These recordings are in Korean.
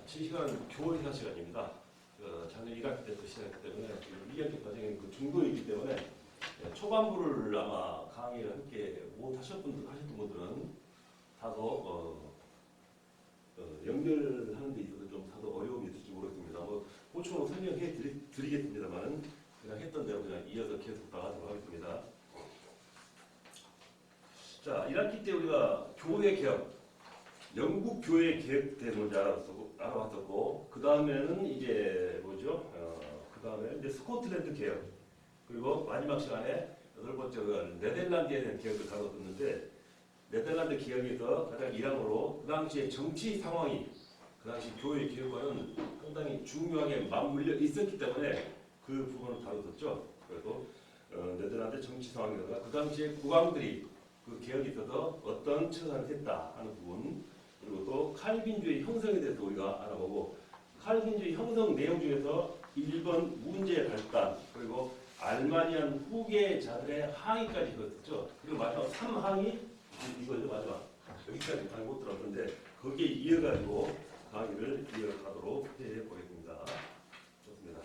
실시간 교원사 시간입니다. 작년 1학기 때부터 시작했기 때문에 2학기 과정이 중도이기 때문에 초반부를 아마 강의를 함께 못 하셨던 분들은 다소 연결하는 데 있어서 좀 다소 어려움이 있을지 모르겠습니다. 보충으로 설명해 드리겠습니다만 그냥 했던 대로 그냥 이어서 계속 나가도록 하겠습니다. 자, 1학기 때 우리가 교회 개혁, 영국 교회 개혁에 문제 알아봤었고, 그 다음에는 이제 뭐죠? 그 다음에 이제 스코틀랜드 개혁, 그리고 마지막 시간에 8번째로 네덜란드에 대한 개혁을 다뤘었는데, 네덜란드 개혁에서 가장 일항으로 그 당시에 정치 상황이 그 당시 교회 개혁과는 상당히 중요하게 맞물려 있었기 때문에 그 부분을 다뤘었죠. 그래서 네덜란드 정치 상황이라든가 그 당시에 국왕들이 그 개혁에 있어서 어떤 처사를 했다 하는 부분, 그리고 또 칼빈주의 형성에 대해서 우리가 알아보고, 칼빈주의 형성 내용 중에서 1번 문제 발단, 그리고 알마니안 후계자들의 항의까지 그었었죠. 그리고 마지막 3항이 이거죠. 마지막 여기까지 강의 못 들었는데 거기에 이어가지고 강의를 이어가도록 해보겠습니다. 좋습니다.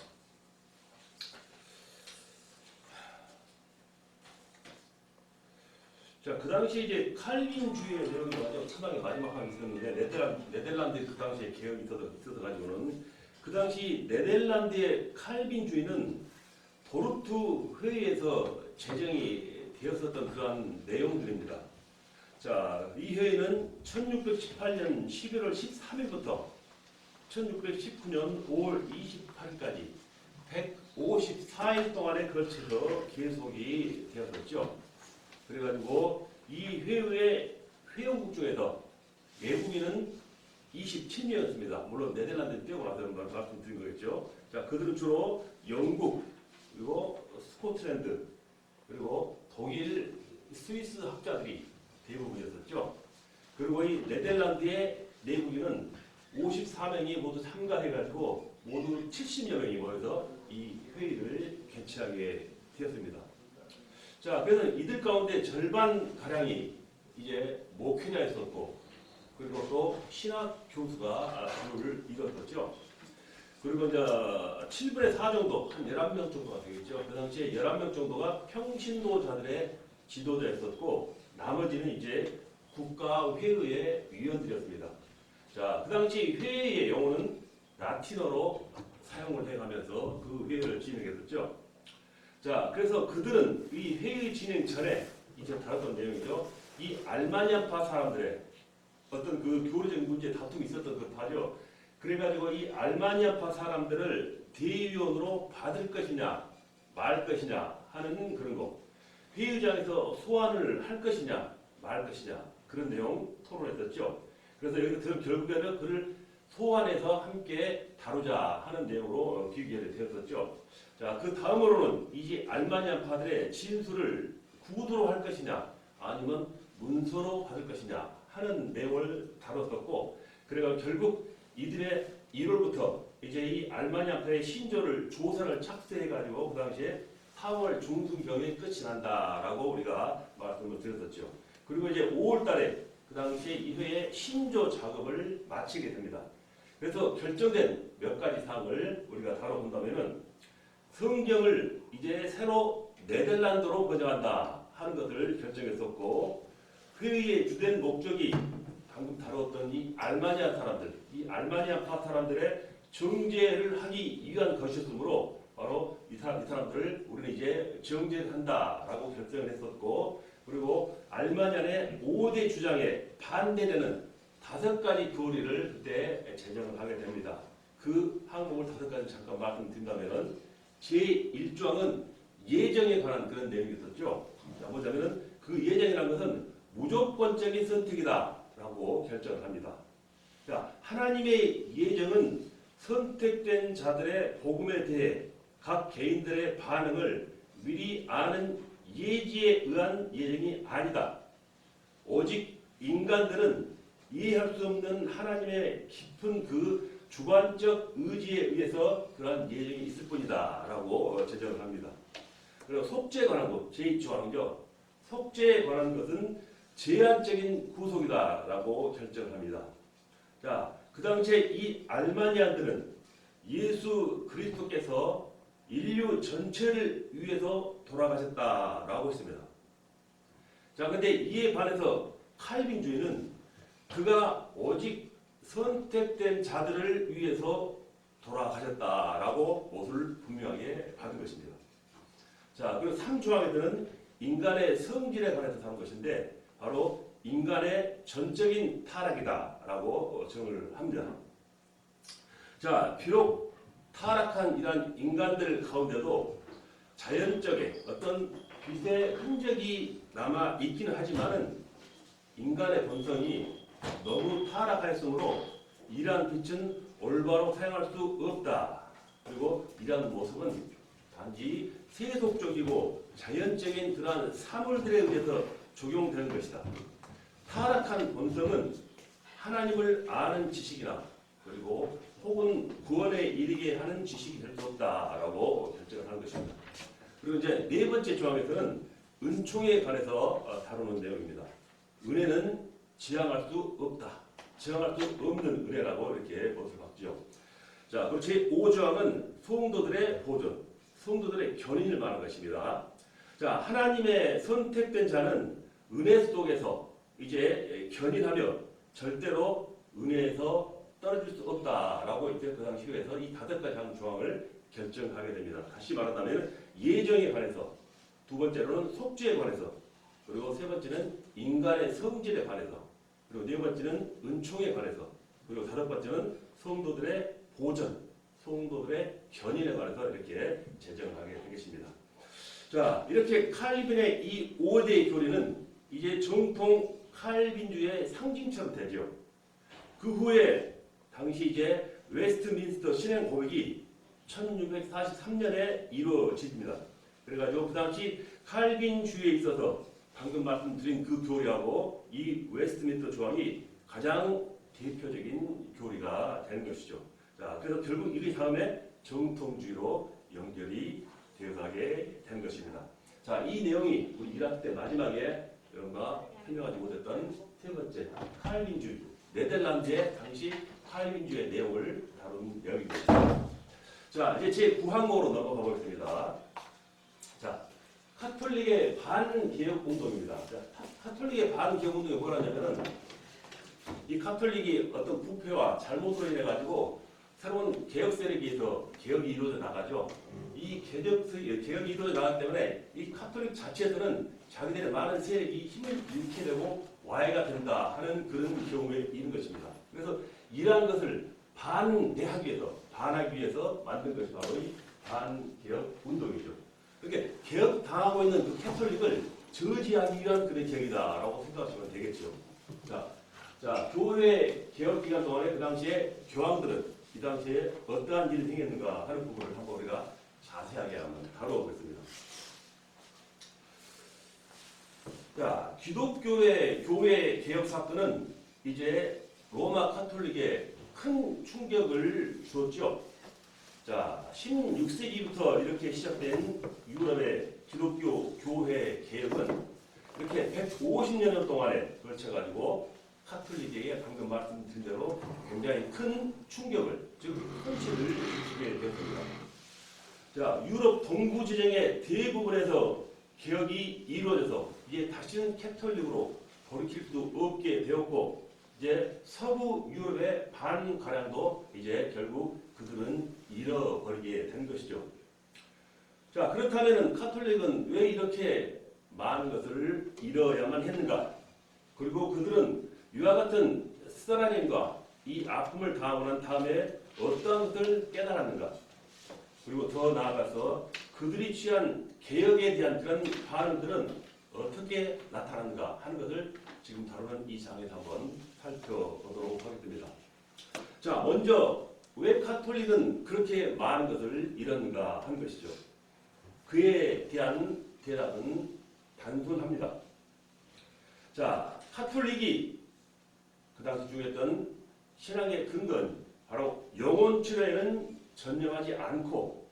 자, 그 당시 이제 칼빈주의의 내용이 상당히 마지막 항이 있었는데, 네덜란드 그 당시에 개혁이 있어서 가지고는 그 당시 네덜란드의 칼빈주의는 도르트 회의에서 제정이 되었었던 그러한 내용들입니다. 자, 이 회의는 1618년 11월 13일부터 1619년 5월 28일까지 154일 동안에 걸쳐서 계속이 되었었죠. 그래가지고 이 회의의 회원국 중에서 외국인은 27명이었습니다. 물론 네덜란드는 떼고 나서 말씀드린 거겠죠. 자, 그들은 주로 영국, 그리고 스코틀랜드, 그리고 독일, 스위스 학자들이 대부분이었었죠. 그리고 이 네덜란드의 내국인은 54명이 모두 참가해가지고 모두 70여 명이 모여서 이 회의를 개최하게 되었습니다. 자, 그래서 이들 가운데 절반가량이 이제 목회자였었고, 그리고 또 신학 교수가 주를 이뤘었죠. 그리고 이제 7분의 4 정도, 한 11명 정도가 되겠죠. 그 당시에 11명 정도가 평신도자들의 지도자였었고, 나머지는 이제 국가회의의 위원들이었습니다. 자, 그 당시 회의의 용어는 라틴어로 사용을 해가면서 그 회의를 진행했었죠. 자, 그래서 그들은 이 회의 진행 전에 이제 다뤘던 내용이죠. 이 알마니아파 사람들의 어떤 그 교리적인 문제에 다툼이 있었던 그 파죠. 그래가지고 이 알마니아파 사람들을 대의원으로 받을 것이냐 말 것이냐 하는 그런 거. 회의장에서 소환을 할 것이냐 말 것이냐 그런 내용 토론했었죠. 그래서 여기서 결국에는 그를 소환해서 함께 다루자 하는 내용으로 기결이 되었었죠. 자, 그 다음으로는 이제 알마니아파들의 진술을 구두로 할 것이냐 아니면 문서로 받을 것이냐 하는 내용을 다뤘었고, 그래가 결국 이들의 1월부터 이제 이 알마니아파의 신조를 조사를 착수해가지고 그 당시에 4월 중순경에 끝이 난다라고 우리가 말씀을 드렸었죠. 그리고 이제 5월달에 그 당시에 이 회의 신조 작업을 마치게 됩니다. 그래서 결정된 몇 가지 사항을 우리가 다뤄본다면은 성경을 이제 새로 네덜란드로 번역한다 하는 것을 결정했었고, 회의의 주된 목적이 방금 다뤘던 이 알마니아 사람들, 이 알마니아파 사람들의 정죄를 하기 위한 것이었으므로 바로 이 사람들을 우리는 이제 정죄를 한다라고 결정을 했었고, 그리고 알마니아의 5대 주장에 반대되는 5가지 교리를 그때 제정을 하게 됩니다. 그 항목을 5가지 잠깐 말씀드린다면은 제1조항은 예정에 관한 그런 내용이 있었죠. 자, 뭐냐면은 그 예정이라는 것은 무조건적인 선택이다라고 결정을 합니다. 자, 하나님의 예정은 선택된 자들의 복음에 대해 각 개인들의 반응을 미리 아는 예지에 의한 예정이 아니다. 오직 인간들은 이해할 수 없는 하나님의 깊은 그 주관적 의지에 의해서 그러한 예정이 있을 뿐이다 라고 제정을 합니다. 그리고 속죄에 관한 것, 제2조항이죠. 속죄에 관한 것은 제한적인 구속이다 라고 결정을 합니다. 자, 그 당시에 이 알마니안들은 예수 그리스도께서 인류 전체를 위해서 돌아가셨다라고 했습니다. 자, 근데 이에 반해서 칼빈주의는 그가 오직 선택된 자들을 위해서 돌아가셨다라고 못을 분명하게 받은 것입니다. 자, 그리고 3조항에서는 인간의 성질에 관해서 다룬 것인데 바로 인간의 전적인 타락이다라고 정을 합니다. 자, 비록 타락한 이러한 인간들 가운데도 자연적인 어떤 빛의 흔적이 남아 있기는 하지만은 인간의 본성이 너무 타락하였으므로 이러한 빛은 올바로 사용할 수 없다. 그리고 이러한 모습은 단지 세속적이고 자연적인 그러한 사물들에 의해서 적용되는 것이다. 타락한 본성은 하나님을 아는 지식이나 그리고 혹은 구원에 이르게 하는 지식이 될 수 없다라고 결정을 하는 것입니다. 그리고 이제 네 번째 조항에서는 은총에 관해서 다루는 내용입니다. 은혜는 지향할 수 없다. 지향할 수 없는 은혜라고 이렇게 못을 박죠. 자, 그리고 제 5조항은 성도들의 보존, 성도들의 견인을 말하는 것입니다. 자, 하나님의 선택된 자는 은혜 속에서 이제 견인하며 절대로 은혜에서 떨어질 수 없다라고 이제 그 당시에서 이 5가지 조항을 결정하게 됩니다. 다시 말한다면 예정에 관해서, 두 번째로는 속죄에 관해서, 그리고 세 번째는 인간의 성질에 관해서, 그리고 네 번째는 은총에 관해서, 그리고 다섯 번째는 성도들의 보전, 성도들의 견인에 관해서 이렇게 제정을 하게 되겠습니다. 자, 이렇게 칼빈의 이 5대의 교리는 이제 정통 칼빈주의 상징처럼 되죠. 그 후에 당시 이제 웨스트민스터 신행 고백이 1643년에 이루어집니다. 그래가지고 그 당시 칼빈주의에 있어서 방금 말씀드린 그 교리하고 이 웨스트민스터 조항이 가장 대표적인 교리가 되는 것이죠. 자, 그래서 결국 이게 다음에 정통주의로 연결이 되어가게 된 것입니다. 자, 이 내용이 우리 1학기 때 마지막에 여러분과 설명하지 못했던 세 번째 칼빈주의, 네덜란드의 당시 칼빈주의 내용을 다룬 내용입니다. 자, 이제 제 9항목으로 넘어가 보겠습니다. 자, 카톨릭의 반개혁 운동입니다. 자, 카톨릭의 반개혁 운동이 뭐라냐면은 이 카톨릭이 어떤 부패와 잘못으로 인해 가지고 새로운 개혁 세력에 의해서 개혁이 이루어져 나가죠. 이 개혁이 이루어져 나가기 때문에 이 카톨릭 자체에서는 자기들의 많은 세력이 힘을 잃게 되고 와해가 된다 하는 그런 경우에 있는 것입니다. 그래서 이러한 것을 반대하기 위해서, 반하기 위해서 만든 것이 바로 이 반개혁 운동이죠. 그러니까 개혁 당하고 있는 그 캐톨릭을 저지하기 위한 그런 개혁이다라고 생각하시면 되겠죠. 자, 교회 개혁 기간 동안에 그 당시에 교황들은 이 당시에 어떠한 일이 생겼는가 하는 부분을 한번 우리가 자세하게 한번 다뤄보겠습니다. 자, 기독교의 교회 개혁 사건은 이제 로마 카톨릭에 큰 충격을 주었죠. 자, 16세기부터 이렇게 시작된 유럽의 기독교 교회 개혁은 이렇게 150년 동안에 걸쳐가지고 카톨릭에게 방금 말씀드린 대로 굉장히 큰 충격을, 즉 혼치를 주게 되었습니다. 자, 유럽 동부 지정의 대부분에서 개혁이 이루어져서 이제 다시는 캐톨릭으로 돌이킬 수 없게 되었고, 이제 서부 유럽의 반가량도 이제 결국 그들은 잃어버리게 된 것이죠. 자, 그렇다면 카톨릭은 왜 이렇게 많은 것을 잃어야만 했는가? 그리고 그들은 이와 같은 쓰라림과 이 아픔을 당하고 난 다음에 어떠한 것을 깨달았는가? 그리고 더 나아가서 그들이 취한 개혁에 대한 그런 반응들은 어떻게 나타났는가 하는 것을 지금 다루는 이 장에서 한번 살펴보도록 하겠습니다. 자, 먼저 왜 카톨릭은 그렇게 많은 것을 잃었는가 하는 것이죠. 그에 대한 대답은 단순합니다. 자, 카톨릭이 그 당시 중요했던 신앙의 근거는 바로 영혼 치료에는 전념하지 않고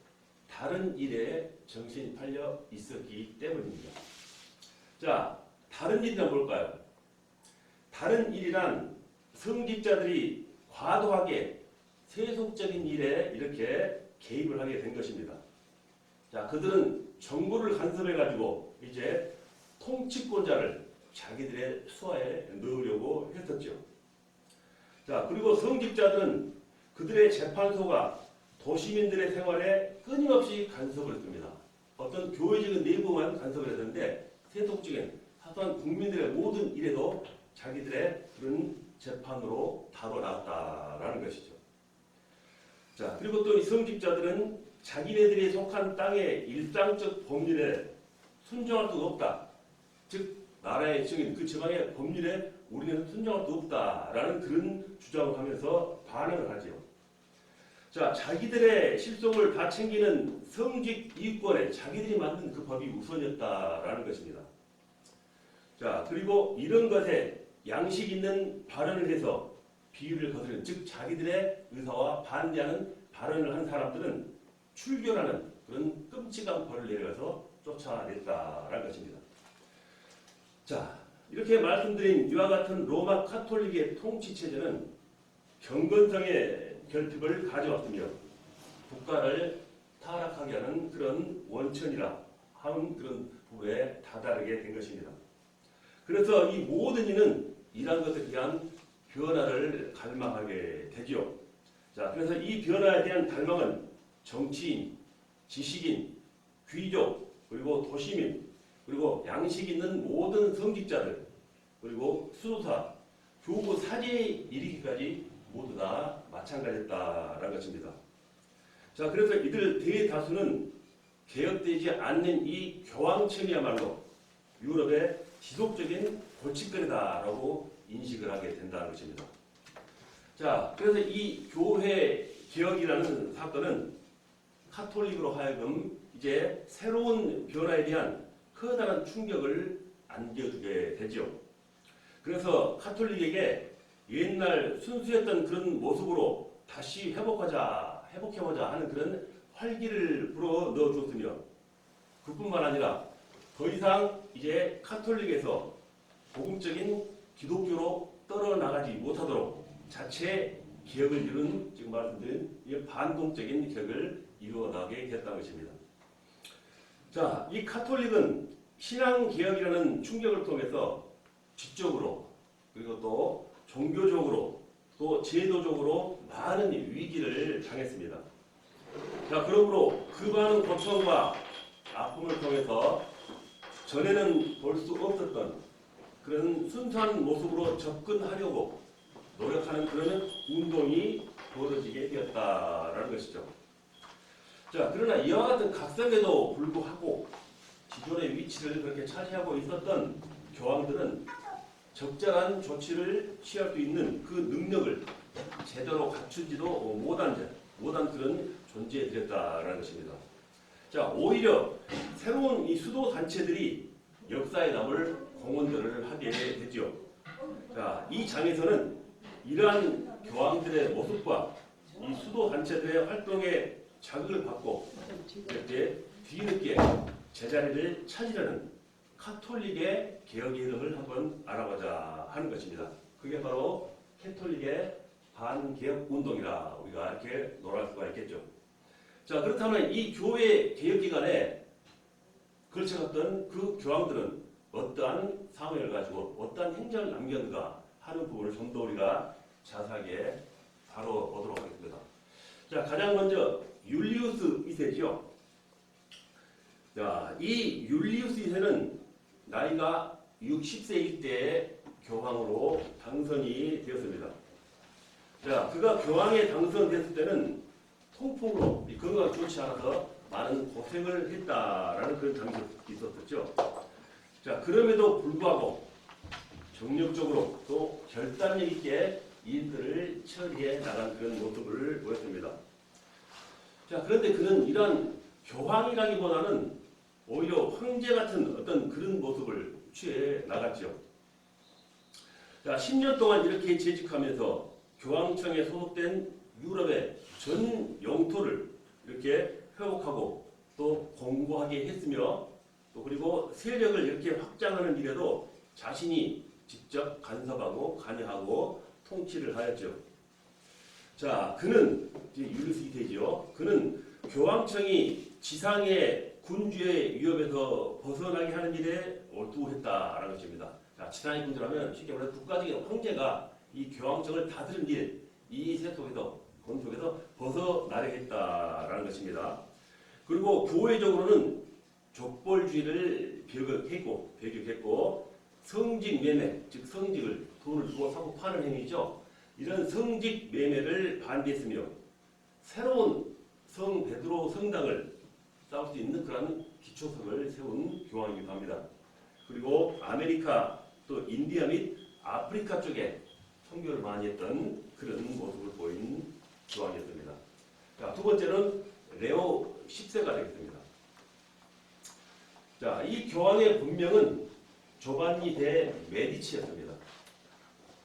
다른 일에 정신이 팔려 있었기 때문입니다. 자, 다른 일이란 뭘까요? 다른 일이란 성직자들이 과도하게 세속적인 일에 이렇게 개입을 하게 된 것입니다. 자, 그들은 정부를 간섭해가지고 이제 통치권자를 자기들의 수하에 넣으려고 했었죠. 자, 그리고 성직자들은 그들의 재판소가 도시민들의 생활에 끊임없이 간섭을 했습니다. 어떤 교회적인 내부만 간섭을 했는데 세속적인 사소한 국민들의 모든 일에도 자기들의 그런 재판으로 다뤄나갔다라는 것이죠. 자, 그리고 또 이 성직자들은 자기네들이 속한 땅의 일상적 법률에 순종할 수 없다. 즉 나라의 정인 그 지방의 법률에 우리는 순종할 수 없다라는 그런 주장을 하면서 반응을 하죠. 자, 자기들의 실속을 다 챙기는 성직 이익권에 자기들이 만든 그 법이 우선이었다라는 것입니다. 자, 그리고 이런 것에 양식 있는 발언을 해서 비유를 거스르는, 즉 자기들의 의사와 반대하는 발언을 한 사람들은 출교라는 그런 끔찍한 벌을 내려가서 쫓아냈다라는 것입니다. 자, 이렇게 말씀드린 이와 같은 로마 카톨릭의 통치 체제는 경건성의 결핍을 가져왔으며 국가를 타락하게 하는 그런 원천이라 하는 그런 부분에 다다르게 된 것입니다. 그래서 이 모든 이는 이러한 것에 대한 변화를 갈망하게 되지요. 자, 그래서 이 변화에 대한 갈망은 정치인, 지식인, 귀족, 그리고 도시민, 그리고 양식 있는 모든 성직자들, 그리고 수도사, 교구 사제에 이르기까지 모두 다 마찬가지였다라는 것입니다. 자, 그래서 이들 대다수는 개혁되지 않는 이 교황청이야말로 유럽의 지속적인 골칫거리다라고 인식을 하게 된다는 것입니다. 자, 그래서 이 교회 개혁이라는 사건은 카톨릭으로 하여금 이제 새로운 변화에 대한 커다란 충격을 안겨주게 되죠. 그래서 카톨릭에게 옛날 순수했던 그런 모습으로 다시 회복해보자 하는 그런 활기를 불어 넣어주었으며, 그뿐만 아니라 더 이상 이제 카톨릭에서 복음적인 기독교로 떨어나가지 못하도록 자체 개혁을 이룬, 지금 말씀드린 반동적인 개혁을 이루어나가게 됐다는 것입니다. 자, 이 카톨릭은 신앙개혁이라는 충격을 통해서 지적으로, 그리고 또 종교적으로, 또 제도적으로 많은 위기를 당했습니다. 자, 그러므로 그 많은 고통과 아픔을 통해서 전에는 볼 수 없었던 그런 순수한 모습으로 접근하려고 노력하는 그런 운동이 벌어지게 되었다라는 것이죠. 자, 그러나 이와 같은 각성에도 불구하고 기존의 위치를 그렇게 차지하고 있었던 교황들은 적절한 조치를 취할 수 있는 그 능력을 제대로 갖추지도 못한 그런 존재에 들였다라는 것입니다. 자, 오히려 새로운 이 수도 단체들이 역사에 남을 공헌들을 하게 되죠. 자, 이 장에서는 이러한 교황들의 모습과 이 수도 단체들의 활동에 자극을 받고 이렇게 뒤늦게 제자리를 찾으려는 카톨릭의 개혁의 흐름을 한번 알아보자 하는 것입니다. 그게 바로 캐톨릭의 반개혁 운동이라 우리가 이렇게 논할 수가 있겠죠. 자, 그렇다면 이 교회 개혁 기간에 걸쳐갔던 그 교황들은 어떠한 사명을 가지고 어떠한 행적을 남겼는가 하는 부분을 좀 더 우리가 자세하게 다뤄보도록 하겠습니다. 자, 가장 먼저 율리우스 2세죠. 자, 이 율리우스 2세는 나이가 60세일 때 교황으로 당선이 되었습니다. 자, 그가 교황에 당선됐을 때는 통풍으로 건강이 좋지 않아서 많은 고생을 했다라는 그런 장면이 있었죠. 자, 그럼에도 불구하고 정력적으로 또 결단력 있게 일들을 처리해 나간 그런 모습을 보였습니다. 자, 그런데 그는 이러한 교황이라기보다는 오히려 황제 같은 어떤 그런 모습을 취해 나갔죠. 자, 10년 동안 이렇게 재직하면서 교황청에 소속된 유럽의 전 영토를 이렇게 회복하고 또 공고하게 했으며, 또 그리고 세력을 이렇게 확장하는 일에도 자신이 직접 간섭하고 관여하고 통치를 하였죠. 자, 그는 이제 율리스 2세죠. 그는 교황청이 지상의 군주의 위협에서 벗어나게 하는 일에 몰두했다라는 것입니다. 자, 지상의 군주라면 쉽게 말해 국가적인 황제가 이 교황청을 다스리는 일, 이 세 속에서 권 속에서 벗어나려 했다라는 것입니다. 그리고 교회적으로는 족벌주의를 배격했고 성직 매매, 즉 성직을 돈을 주고 사고 파는 행위죠. 이런 성직 매매를 반대했으며 새로운 성 베드로 성당을 쌓을 수 있는 그런 기초석을 세운 교황이기도 합니다. 그리고 아메리카 또 인디아 및 아프리카 쪽에 선교를 많이 했던 그런 모습을 보인 교황이었습니다. 자, 두 번째는 레오 10세가 되겠습니다. 자, 이 교황의 본명은 조반니 데 메디치였습니다.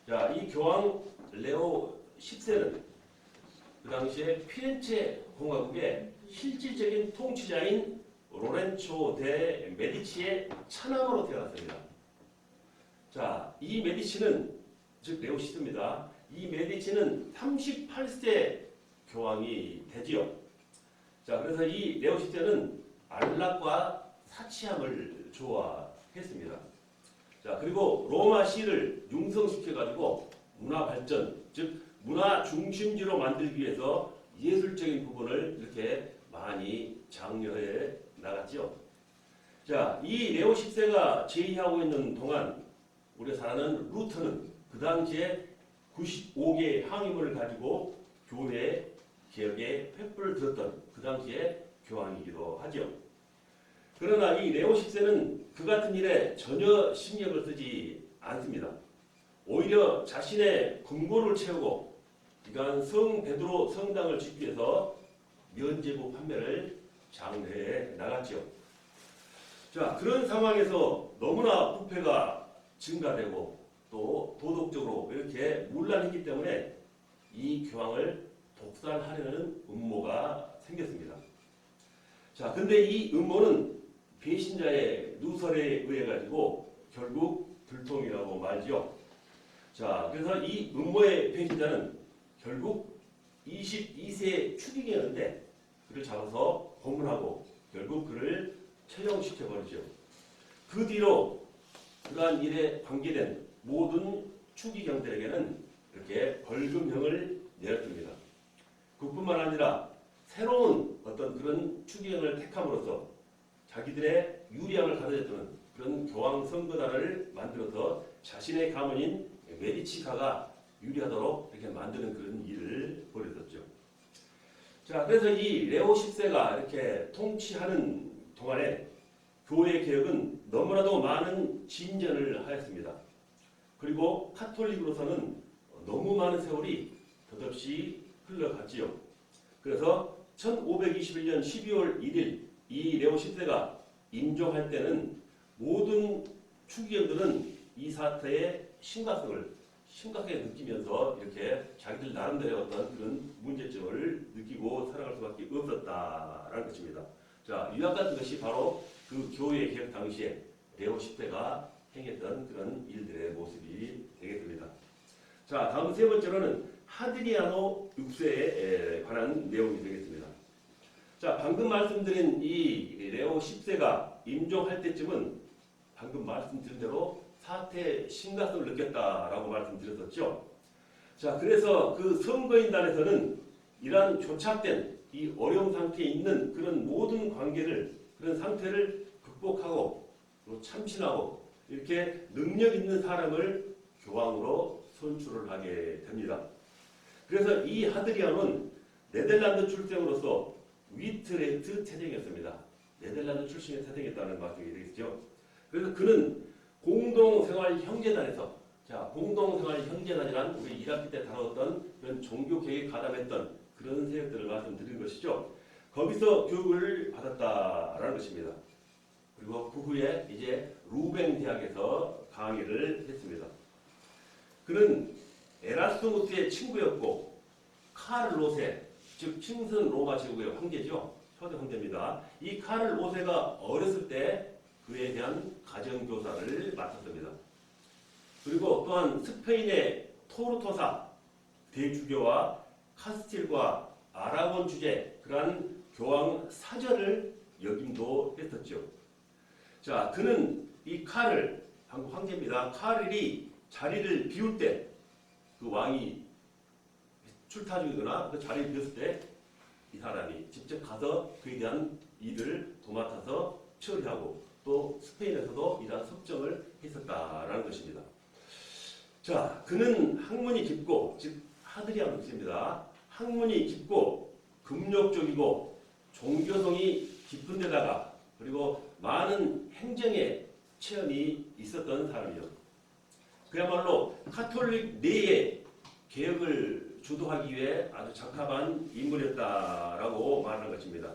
자, 이 교황 레오 10세는 그 당시에 피렌체 공화국의 실질적인 통치자인 로렌초 데 메디치의 차남으로 태어났습니다. 자, 이 메디치는 즉 레오 10세입니다. 이 메디치는 38세 교황이 되지요. 자, 그래서 이 레오 10세는 안락과 사치함을 좋아했습니다. 자, 그리고 로마시를 융성시켜가지고 문화 발전, 즉 문화 중심지로 만들기 위해서 예술적인 부분을 이렇게 많이 장려해 나갔죠. 자, 이 레오 10세가 제위하고 있는 동안 우리가 잘 아는 루터는 그 당시에 95개의 항의문을 가지고 교회 개혁에 횃불을 들었던 그 당시에 교황이기도 하죠. 그러나 이 레오 10세는 그 같은 일에 전혀 신경을 쓰지 않습니다. 오히려 자신의 금고를 채우고 그러니까 성 베드로 성당을 짓기 위해서 면제부 판매를 장려해 나갔죠. 자, 그런 상황에서 너무나 부패가 증가되고 또 도덕적으로 이렇게 문란했기 때문에 이 교황을 독살하려는 음모가 생겼습니다. 자, 근데 이 음모는 배신자의 누설에 의해 가지고 결국 들통이라고 말지요. 자, 그래서 이 음모의 배신자는 결국 22세 추기경인데 그를 잡아서 고문하고 결국 그를 처형시켜 버리죠. 그 뒤로 그러한 일에 관계된 모든 추기경들에게는 이렇게 벌금형을 내렸습니다. 그뿐만 아니라 새로운 어떤 그런 추기경을 택함으로써 자기들의 유리함을 가져줬던 그런 교황 선거단을 만들어서 자신의 가문인 메디치가가 유리하도록 이렇게 만드는 그런 일을 벌였었죠. 자, 그래서 이 레오 10세가 이렇게 통치하는 동안에 교회 개혁은 너무나도 많은 진전을 하였습니다. 그리고 카톨릭으로서는 너무 많은 세월이 덧없이 흘러갔지요. 그래서 1521년 12월 1일 이 레오 10세가 임종할 때는 모든 추기경들은 이 사태의 심각하게 느끼면서 이렇게 자기들 나름대로의 어떤 그런 문제점을 느끼고 살아갈 수밖에 없었다라는 것입니다. 자, 이와 같은 것이 바로 그 교회 개혁 당시에 레오 10세가 행했던 그런 일들의 모습이 되겠습니다. 자, 다음 세 번째로는 하드리아노 6세에 관한 내용이 되겠습니다. 자, 방금 말씀드린 이 레오 10세가 임종할 때쯤은 방금 말씀드린 대로 사태의 심각성을 느꼈다라고 말씀드렸었죠. 자, 그래서 그 선거인단에서는 이러한 교착된 이 어려운 상태에 있는 그런 모든 관계를 그런 상태를 극복하고 또 참신하고 이렇게 능력 있는 사람을 교황으로 선출을 하게 됩니다. 그래서 이 하드리안은 네덜란드 출생으로서 위트레트 태생이었습니다. 네덜란드 출신의 태생이었다는 말씀이 되겠죠. 그래서 그는 공동생활 형제단에서 공동생활 형제단이란 우리 1학기 때 다뤘던 그런 종교개혁에 가담했던 그런 세력들을 말씀드린 것이죠. 거기서 교육을 받았다라는 것입니다. 그리고 그 후에 이제 루뱅 대학에서 강의를 했습니다. 그는 에라스무스의 친구였고 카를 로세, 즉 칭슨 로마 제국의 황제죠. 초대 황제입니다. 이 카를 로세가 어렸을 때 그에 대한 가정교사를 맡았습니다. 그리고 또한 스페인의 토르토사 대주교와 카스틸과 아라곤 주제 그러한 교황 사절을 역임도 했었죠. 자, 그는 이 카를 한국 황제입니다. 카를이 자리를 비울 때 그 왕이 출타 중이거나 그 자리를 비웠을 때 이 사람이 직접 가서 그에 대한 일을 도맡아서 처리하고 또 스페인에서도 이러한 섭정을 했었다라는 것입니다. 자, 그는 학문이 깊고 즉 하드리아노 있습니다. 학문이 깊고 금욕적이고 종교성이 깊은 데다가 그리고 많은 행정에 체험이 있었던 사람이요. 그야말로 카톨릭 내의 개혁을 주도하기 위해 아주 적합한 인물이었다라고 말하는 것입니다.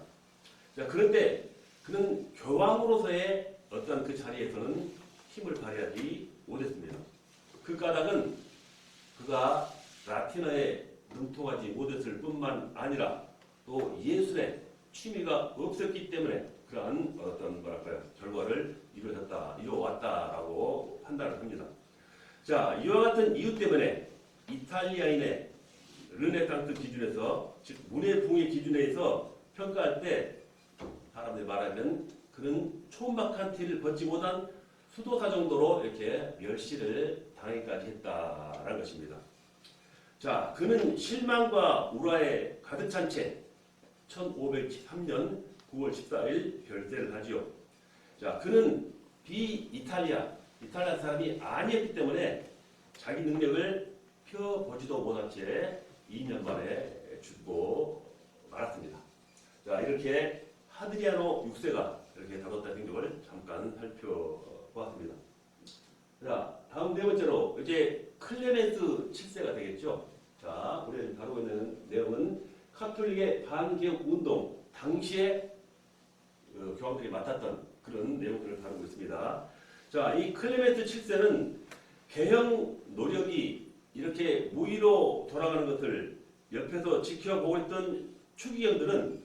자, 그런데 그는 교황으로서의 어떤 그 자리에서는 힘을 발휘하지 못했습니다. 그 까닭은 그가 라틴어에 능통하지 못했을 뿐만 아니라 또 예술에 취미가 없었기 때문에 그러한 어떤 결과를 이루어왔다라고 판단을 합니다. 자, 이와 같은 이유 때문에 이탈리아인의 르네상스 기준에서 즉 문예 풍의 기준에서 평가할 때 사람들이 말하면 그는 촌박한 티를 벗지 못한 수도사 정도로 이렇게 멸시를 당하기까지 했다라는 것입니다. 자, 그는 실망과 우라에 가득 찬 채 1513년 9월 14일 별세를 하지요. 자, 그는 이탈리아 사람이 아니었기 때문에 자기 능력을 펴보지도 못한 채 2년 만에 죽고 말았습니다. 자, 이렇게 하드리아노 6세가 이렇게 다뤘다는 행적을 잠깐 살펴보았습니다. 자, 다음 네 번째로 이제 클레멘스 7세가 되겠죠. 자, 우리가 다루고 있는 내용은 카톨릭의 반개혁 운동 당시에 교황들이 맡았던 그런 내용들을 다루고 있습니다. 자, 이 클레멘스 7세는 개혁 노력이 이렇게 무의로 돌아가는 것을 옆에서 지켜보고 있던 추기경들은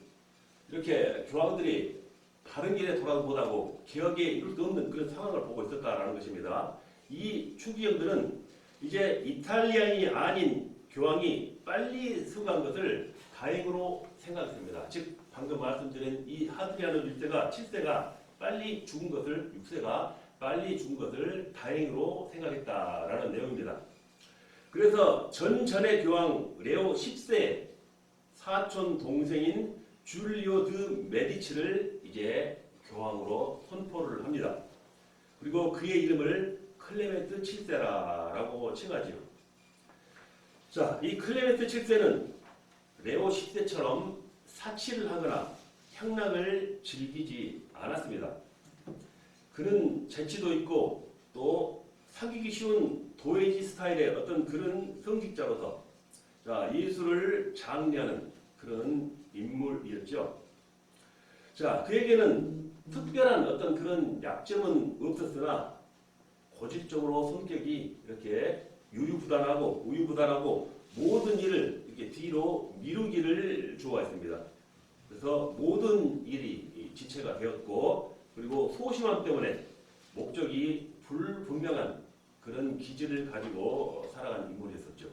이렇게 교황들이 바른 길에 돌아가지 못하고 개혁에 이룰 수 없는 그런 상황을 보고 있었다라는 것입니다. 이 추기경들은 이제 이탈리아인이 아닌 교황이 빨리 수고한 것을 다행으로 생각했습니다. 즉 방금 말씀드린 이 하드리아노 1세가 7세가 빨리 죽은 것을 6세가 빨리 죽은 것을 다행으로 생각했다라는 내용입니다. 그래서 전의 교황 레오 10세의 사촌 동생인 줄리오 드 메디치를 이제 교황으로 선포를 합니다. 그리고 그의 이름을 클레멘트 7세라고 칭하지요. 자, 이 클레멘트 7세는 레오 10세처럼 사치를 하거나 향락을 즐기지 않았습니다. 그는 재치도 있고 또 사귀기 쉬운 도예지 스타일의 어떤 그런 성직자로서 자, 예술을 장려하는 그런 인물이었죠. 자, 그에게는 특별한 어떤 그런 약점은 없었으나 고질적으로 성격이 이렇게 우유부단하고 모든 일을 이렇게 뒤로 미루기를 좋아했습니다. 그래서 모든 일이 지체가 되었고 그리고 소심함 때문에 목적이 불분명한 그런 기질을 가지고 살아가는 인물이었었죠.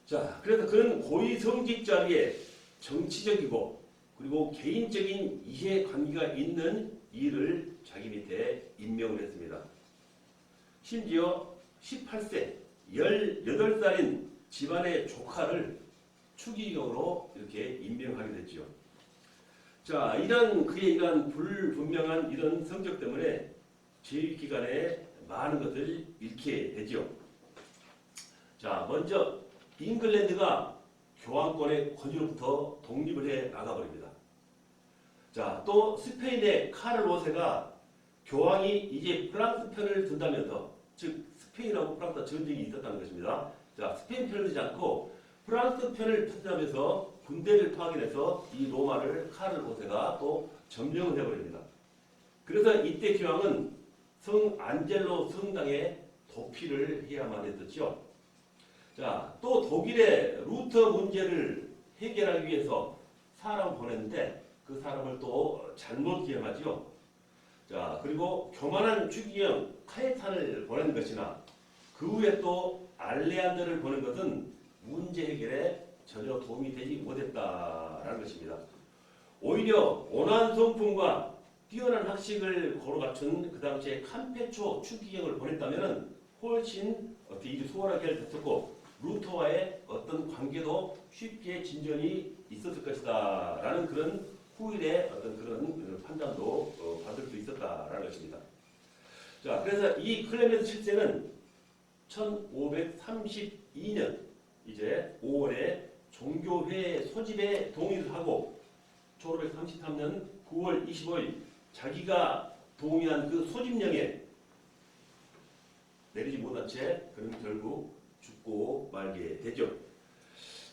자, 그래서 그는 고위성직 자리에 정치적이고 그리고 개인적인 이해관계가 있는 일을 자기 밑에 임명을 했습니다. 심지어 18세, 18살인 집안의 조카를 추기경으로 이렇게 임명하게 됐죠. 자, 그의 불분명한 이런 성격 때문에 재위 기간에 많은 것을 잃게 되죠. 자, 먼저 잉글랜드가 교황권의 권위로부터 독립을 해 나가버립니다. 자, 또 스페인의 카를 5세가 교황이 이제 프랑스 편을 든다면서 즉 스페인하고 프랑스가 전쟁이 있었다는 것입니다. 자, 스페인 편을 들지 않고 프랑스 편을 든다면서 군대를 파견해서 이 로마를 카를 5세가 또 점령을 해버립니다. 그래서 이때 교황은 성 안젤로 성당에 도피를 해야만 했었죠. 자, 또 독일의 루터 문제를 해결하기 위해서 사람을 보냈는데 그 사람을 또 잘못 기억하죠. 자, 그리고 교만한 추기경 카에탄을 보낸 것이나 그 후에 또 알레안드를 보낸 것은 문제 해결에 전혀 도움이 되지 못했다라는 것입니다. 오히려 온화한 성품과 뛰어난 학식을 고루 갖춘 그 당시에 캄페초 추기경을 보냈다면 훨씬 일이 수월하게 됐었고 루터와의 어떤 관계도 쉽게 진전이 있었을 것이다 라는 그런 후일의 어떤 그런 판단도 받을 수 있었다라는 것입니다. 자, 그래서 이 클레멘스 7세는 1532년 이제 5월에 종교회 소집에 동의를 하고 1533년 9월 25일 자기가 동의한 그 소집령에 내리지 못한 채 그는 결국 죽고 말게 되죠.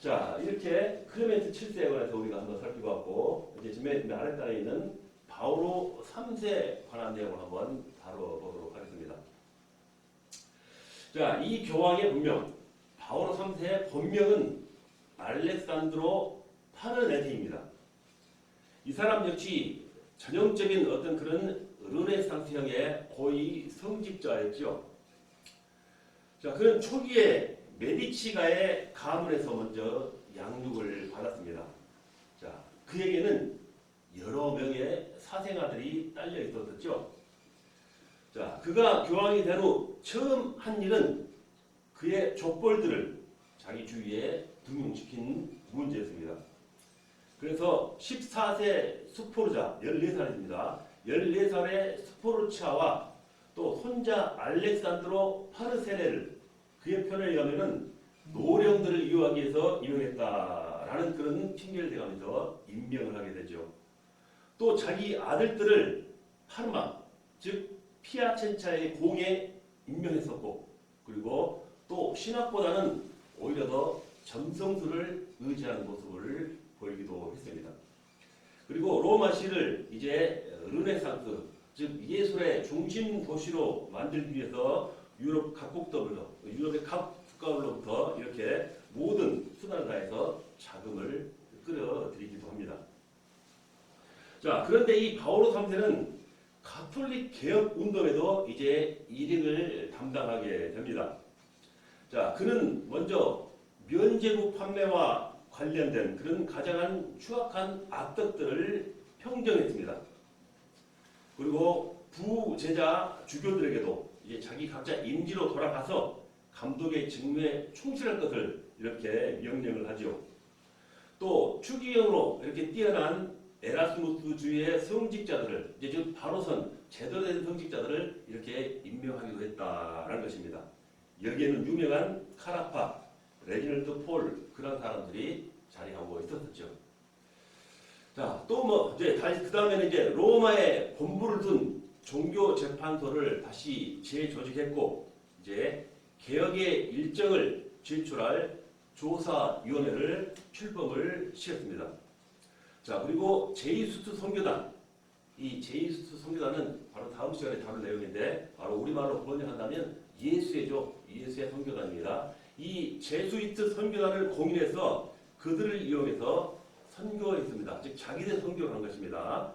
자, 이렇게 클레멘트 7세에 관해서 우리가 한번 살펴봤고 이제 맨 아랫단에 있는 바오로 3세에 관한 내용을 한번 다뤄보도록 하겠습니다. 자, 이 교황의 본명 바오로 3세의 본명은 알렉산드로 파르네티입니다. 이 사람 역시 전형적인 어떤 그런 르네상스형의 고위 성직자였죠. 자, 그는 초기에 메디치가의 가문에서 먼저 양육을 받았습니다. 자, 그에게는 여러 명의 사생아들이 딸려 있었죠. 자, 그가 교황이 된 후 처음 한 일은 그의 족벌들을 자기 주위에 등용시킨 문제였습니다. 그래서 14세 스포르자 14살입니다. 14살의 스포르차와 또 손자 알렉산드로 파르세레를 그의 편에 의하면은 노령들을 이용하기 위해서 임명했다라는 그런 핑계를 대가면서 임명을 하게 되죠. 또 자기 아들들을 파르마 즉 피아첸차의 공에 임명했었고 그리고 또 신학보다는 오히려 더 점성술을 의지하는 모습을 보이기도 했습니다. 그리고 로마시를 이제 르네상스 즉 예술의 중심 도시로 만들기 위해서 유럽의 각 국가들로부터 이렇게 모든 수단을 다해서 자금을 끌어들이기도 합니다. 자, 그런데 이 바오로 3세는 가톨릭 개혁 운동에도 이제 일행을 담당하게 됩니다. 자, 그는 먼저 면제부 판매와 관련된 그런 가장한 추악한 악덕들을 평정했습니다. 그리고 부제자 주교들에게도 이제 자기 각자 임지로 돌아가서 감독의 직무에 충실할 것을 이렇게 명령을 하죠. 또 추기경으로 이렇게 뛰어난 에라스무스주의의 성직자들을 이제 즉 바로선 제대로 된 성직자들을 이렇게 임명하기도 했다라는 것입니다. 여기에는 유명한 카라파, 레지널드 폴 그런 사람들이 자리하고 있었죠. 자, 또 뭐 이제 그 다음에는 이제 로마에 본부를 둔 종교 재판소를 다시 재조직했고 이제 개혁의 일정을 제출할 조사위원회를 출범을 시켰습니다. 자, 그리고 제이수스 선교단, 이 제이수스 선교단은 바로 다음 시간에 다룰 내용인데 바로 우리말로 번역한다면 예수회죠. 예수의 선교단입니다. 이 제수이트 선교단을 공인해서 그들을 이용해서 선교했습니다. 즉 자기들 선교를 한 것입니다.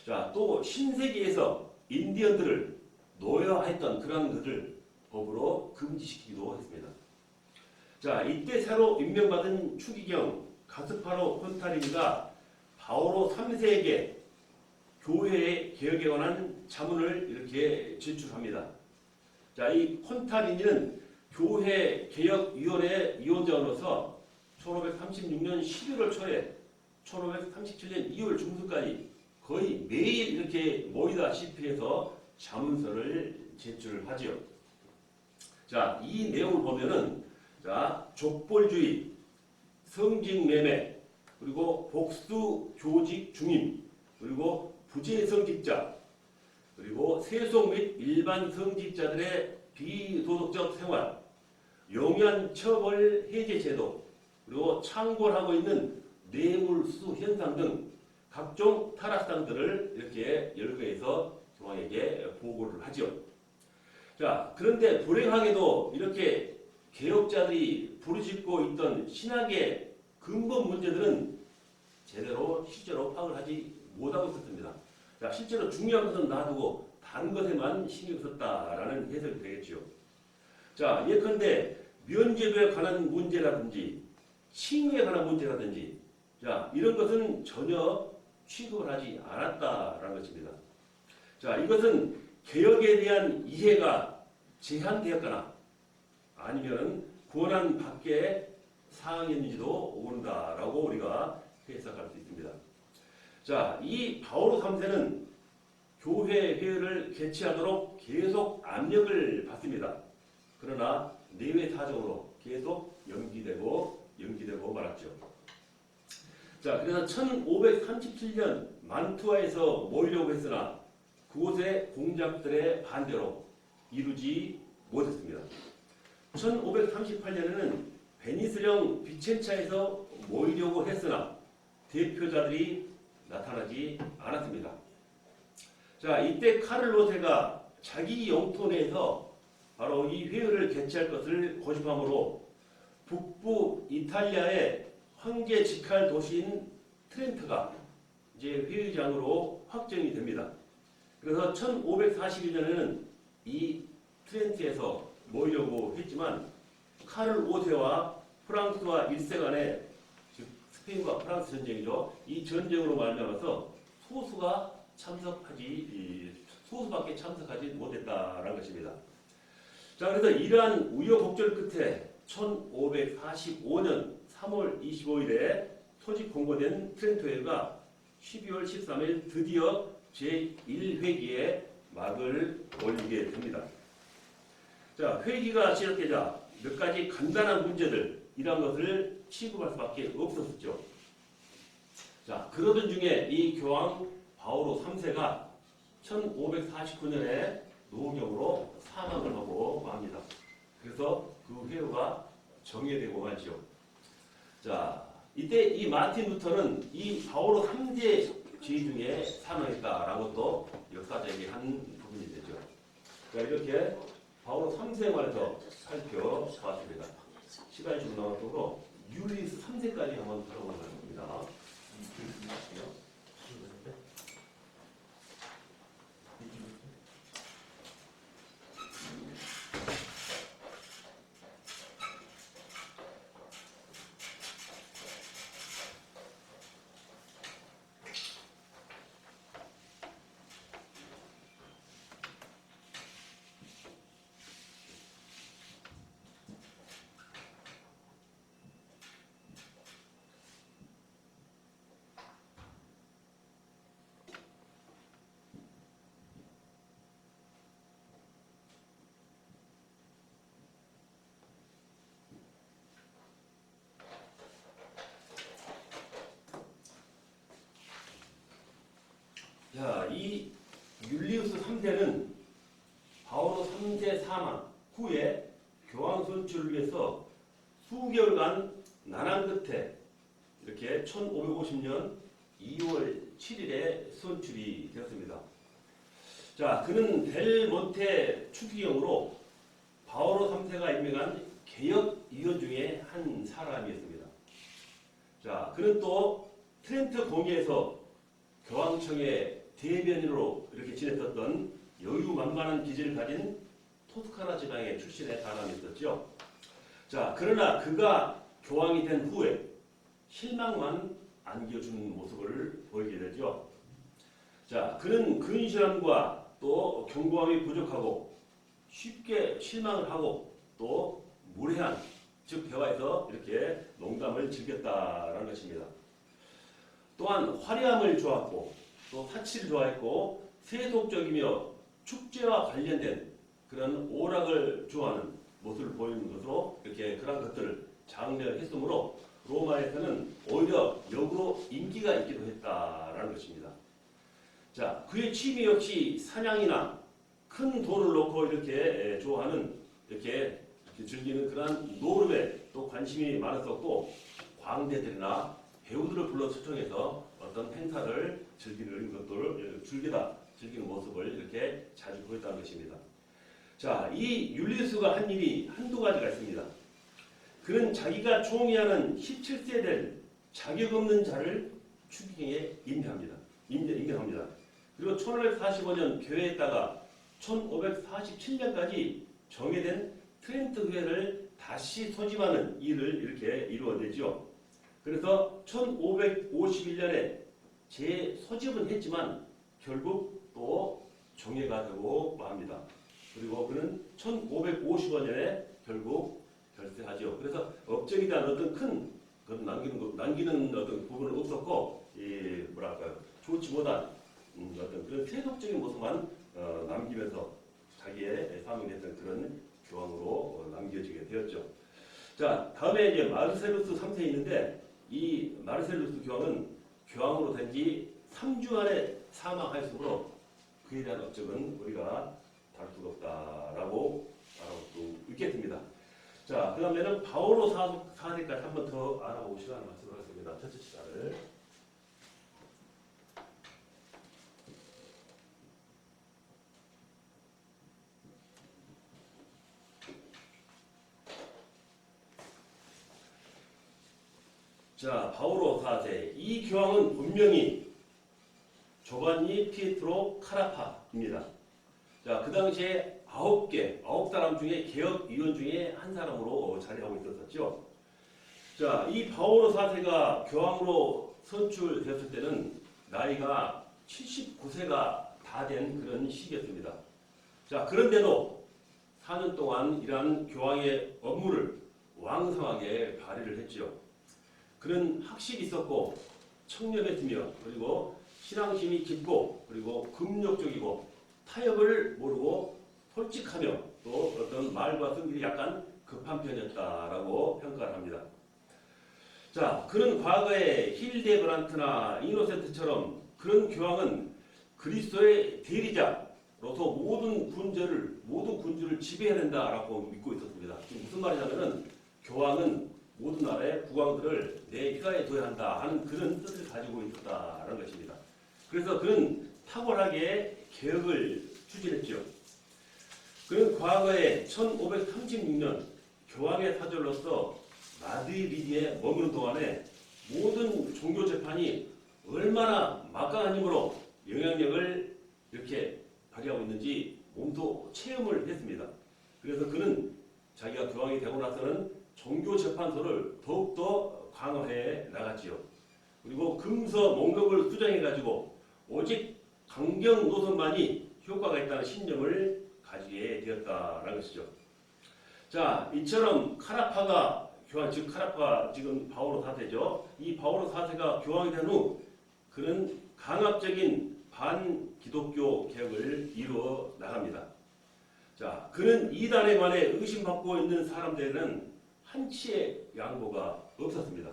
자, 또 신세계에서 인디언들을 노예화했던 그런 것을 법으로 금지시키기도 했습니다. 자, 이때 새로 임명받은 추기경 가스파로 콘타리니가 바오로 3세에게 교회의 개혁에 관한 자문을 이렇게 제출합니다. 자, 이 콘타리니는 교회 개혁위원회 위원장으로서 1536년 11월 초에 1537년 2월 중순까지 거의 매일 이렇게 모이다시피 해서 자문서를 제출하지요. 자, 이 내용을 보면은 자, 족벌주의, 성직매매, 그리고 복수 교직 중임, 그리고 부재 성직자, 그리고 세속 및 일반 성직자들의 비도덕적 생활, 용연 처벌 해제 제도, 그리고 창궐하고 있는 뇌물수 현상 등 각종 타락상들을 이렇게 열거해서 교황에게 보고를 하죠. 자, 그런데 불행하게도 이렇게 개혁자들이 부르짖고 있던 신학의 근본 문제들은 제대로 실제로 파악을 하지 못하고 있었습니다. 자, 실제로 중요한 것은 놔두고 다른 것에만 신경 썼다라는 해석이 되겠죠. 자, 예컨대 면죄부에 관한 문제라든지 칭의에 관한 문제라든지 자 이런 것은 전혀 취급을 하지 않았다라는 것입니다. 자 이것은 개혁에 대한 이해가 제한되었거나 아니면 권한 밖의 사항이었는지도 모른다라고 우리가 해석할 수 있습니다. 자, 이 바오로 3세는 교회 회의를 개최하도록 계속 압력을 받습니다. 그러나 내외 사정으로 계속 연기되고 말았죠. 자, 그래서 1537년 만투아에서 모이려고 했으나 그곳의 공작들의 반대로 이루지 못했습니다. 1538년에는 베니스령 비첸차에서 모이려고 했으나 대표자들이 나타나지 않았습니다. 자, 이때 카를로세가 자기 영토 내에서 바로 이 회의를 개최할 것을 고집함으로 북부 이탈리아의 황제 직할 도시인 트렌트가 이제 회의장으로 확정이 됩니다. 그래서 1541년에는 이 트렌트에서 모이려고 했지만 카를 5세와 프랑스와 1세 간의 즉 스페인과 프랑스 전쟁이죠. 이 전쟁으로 말미암아서 소수밖에 참석하지 못했다라는 것입니다. 자, 그래서 이러한 우여곡절 끝에 1545년 3월 25일에 소집 공고된 트렌토 회의가 12월 13일 드디어 제1회기에 막을 올리게 됩니다. 자, 회기가 시작되자 몇 가지 간단한 문제들 이런 것을 취급할 수밖에 없었죠. 자, 그러던 중에 이 교황 바오로 3세가 1549년에 노병으로 사망을 하고 맙니다. 그래서 그 회유가 정예되고 말죠. 자, 이때 이 마틴 루터는 이 바오로 3세 제 중에 사망했다라고 또 역사적인 한 부분이 되죠. 자, 이렇게 바오로 3세에 관해서 살펴봤습니다. 시간이 좀 남았고 율리우스 3세까지 한번 들어보도록 하겠습니다. 자, 이 율리우스 3세는 바오로 3세 사망 후에 교황 선출을 위해서 수개월간 난항 끝에 이렇게 1550년 2월 7일에 선출이 되었습니다. 자, 그는 델몬테 추기경으로 바오로 3세가 임명한 개혁위원 중에 한 사람이었습니다. 자, 그는 또 트렌트 공의에서 교황청의 대변인으로 이렇게 지냈었던 여유만만한 기질을 가진 토스카나 지방의 출신의 사람이 있었죠. 자, 그러나 그가 교황이 된 후에 실망만 안겨주는 모습을 보이게 되죠. 자, 그는 근실함과 또 견고함이 부족하고 쉽게 실망을 하고 또 무례한, 즉 대화에서 이렇게 농담을 즐겼다라는 것입니다. 또한 화려함을 좋아했고 또 사치를 좋아했고 세속적이며 축제와 관련된 그런 오락을 좋아하는 모습을 보이는 것으로 이렇게 그런 것들을 장려했으므로 로마에서는 오히려 역으로 인기가 있기도 했다라는 것입니다. 자, 그의 취미 역시 사냥이나 큰 돌을 놓고 이렇게 좋아하는 이렇게 즐기는 그런 노름에 또 관심이 많았었고 광대들이나 배우들을 불러 초청해서 어떤 행사를 즐기는 것들을 즐기는 모습을 이렇게 자주 보였다는 것입니다. 자, 이 율리우스가 한 일이 한두 가지가 있습니다. 그는 자기가 총애하는 17세 된 자격 없는 자를 추기경에 임명합니다. 그리고 1545년 교회에다가 1547년까지 정예된 트렌트 회를 다시 소집하는 일을 이렇게 이루어내죠. 그래서 1551년에 재소집은 했지만 결국 또 정예가 되고 맙니다. 그리고 그는 1555년에 결국 결세하죠. 그래서 업적에 대한 어떤 큰 남기는 어떤 부분은 없었고, 뭐랄까요, 좋지 못한 어떤 그런 세속적인 모습만 남기면서 자기의 사명이 했던 그런 교황으로 남겨지게 되었죠. 자, 다음에 이제 마르셀루스 3세 있는데, 이 마르셀루스 교황은 교황으로 된 지 3주 안에 사망하였으므로 그에 대한 업적은 우리가 다룰 수가 없다라고 알아볼 수 있겠습니다. 자, 그 다음에는 바오로 4세까지 한 번 더 알아보고 시간을 갖도록 하겠습니다. 첫째 시간을. 자, 바오로 4세. 이 교황은 본명이 조반니 피에트로 카라파입니다. 자, 그 당시에 9사람 중에 개혁위원 중에 한 사람으로 자리하고 있었죠. 자, 이 바오로 4세가 교황으로 선출되었을 때는 나이가 79세가 다 된 그런 시기였습니다. 자, 그런데도 4년 동안 이러한 교황의 업무를 왕성하게 발휘를 했죠. 그는 학식이 있었고 청렴했으며, 그리고 신앙심이 깊고, 그리고 금욕적이고, 타협을 모르고 솔직하며, 또 어떤 말과 성질이 약간 급한 편이었다라고 평가를 합니다. 자, 그런 과거에 힐데브란트나 이노센트처럼 그런 교황은 그리스도의 대리자로서 모든 군주를 지배해야 된다라고 믿고 있었습니다. 지금 무슨 말이냐면은 교황은 모든 나라의 국왕들을 내 휘하에 둬야 한다 하는 그런 뜻을 가지고 있었다는 것입니다. 그래서 그는 탁월하게 개혁을 추진했죠. 그는 과거에 1536년 교황의 사절로서 마드리드에 머무는 동안에 모든 종교 재판이 얼마나 막강한 힘으로 영향력을 이렇게 발휘하고 있는지 몸소 체험을 했습니다. 그래서 그는 자기가 교황이 되고 나서는 종교 재판소를 더욱더 강화해 나갔지요. 그리고 금서 몽급을 수정해가지고 오직 강경 노선만이 효과가 있다는 신념을 가지게 되었다는 것이죠. 자, 이처럼 카라파가 교황, 즉 카라파 지금 바오로 4세죠. 이 바오로 4세가 교황이 된 후 그는 강압적인 반기독교 개혁을 이루어 나갑니다. 자, 그는 이단에 관해 의심받고 있는 사람들에게는 한치의 양보가 없었습니다.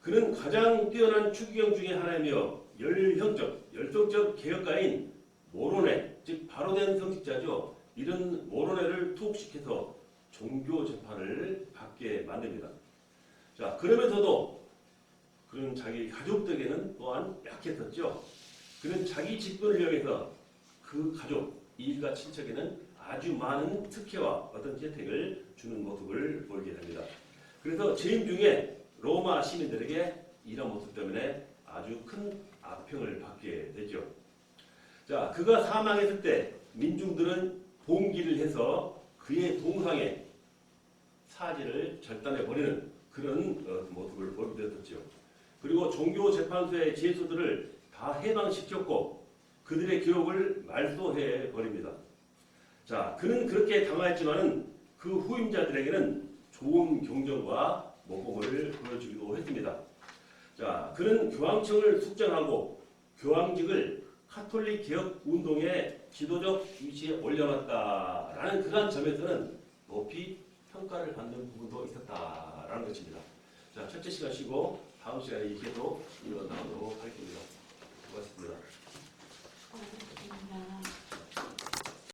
그는 가장 뛰어난 추기경 중에 하나이며 열성적 개혁가인 모로네, 즉 바로된 성직자죠. 이런 모로네를 투옥시켜서 종교 재판을 받게 만듭니다. 자, 그러면서도 그는 자기 가족들에게는 또한 약했었죠. 그는 자기 직분을 이용해서 그 가족, 일가 친척에는 아주 많은 특혜와 어떤 혜택을 주는 모습을 보이게 됩니다. 그래서 재임 중에 로마 시민들에게 이런 모습 때문에 아주 큰 악평을 받게 되죠. 자, 그가 사망했을 때 민중들은 봉기를 해서 그의 동상에 사지를 절단해 버리는 그런 모습을 보이게 되었죠. 그리고 종교재판소의 제소들을 다 해방시켰고 그들의 기록을 말소해 버립니다. 자, 그는 그렇게 당하였지만은 그 후임자들에게는 좋은 경전과 모범을 보여주기도 했습니다. 자, 그는 교황청을 숙정하고 교황직을 카톨릭 개혁 운동의 지도적 위치에 올려놨다라는 그러한 점에서는 높이 평가를 받는 부분도 있었다라는 것입니다. 자, 첫째 시간 쉬고 다음 시간에 계속 이어나가도록 하겠습니다.